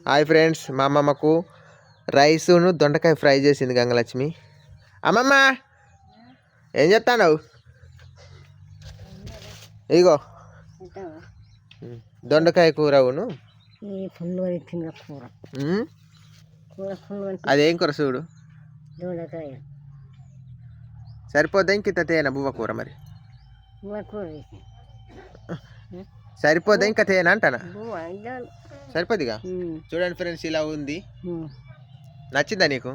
Hi friends, మా అమ్మమ్మకు రైసును దొండకాయ fry చేసింది గంగలక్ష్మి. అమ్మమ్మ ఏం చెప్తాను? ఇగో దొండకాయ కూరవును. అదేం కూర చూడు, సరిపోద్దా ఇంకింత తేనా బువ్వ కూర? మరి సరిపోద్దా ఇంకా తేనా అంటానా? సరిపోద్దిగా. చూడండి ఫ్రెండ్స్, ఇలా ఉంది. నచ్చిందా నీకు?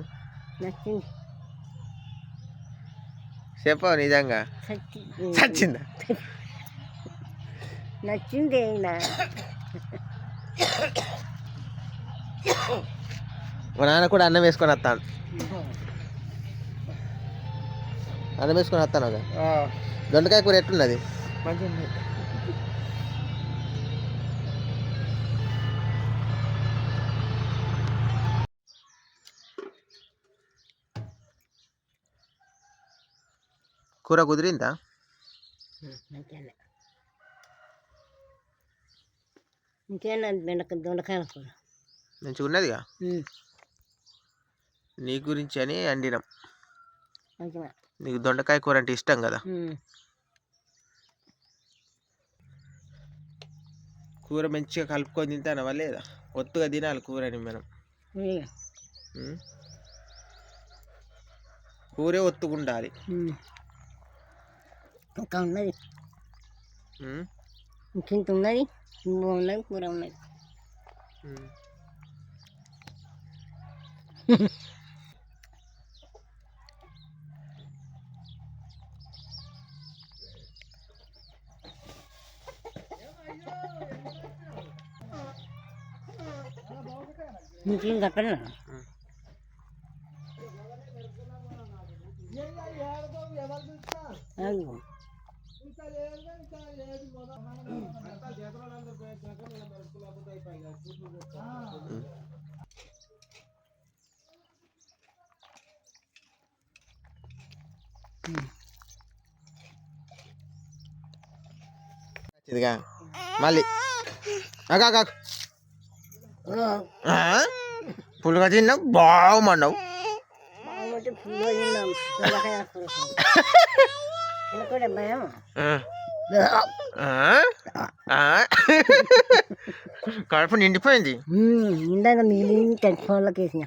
చెప్పు నిజంగా నచ్చిందా? నచ్చింది. మా నాన్న కూడా అన్నం వేసుకొని వస్తాను. అన్నం వేసుకొని వస్తాను. దొండకాయ కూర ఎట్టున్నది? కూర కుదిరిందా? ఇంకేనా దొండకాయల కూర మంచిగా ఉన్నదిగా. నీ గురించి అని వండినాం. నీకు దొండకాయ కూర అంటే ఇష్టం కదా. కూర మంచిగా కలుపుకొని తింటానవా లేదా? ఒత్తుగా తినాలి కూరని మనం. కూరే ఒత్తుగా ఉండాలి. ఇంకా ఉన్నది, ఇంకింత ఉన్నది, ఉన్నది కూర ఉన్నది. ఇంకేం చెప్పనా? ఇదిగా మళ్ళీ అగా పులుగా తిన్నావు, బాగుమన్నావు. కడుపు నిండిపోయింది. ఇందాక మిగిలిన 10 ఫోన్లకు వేసిన.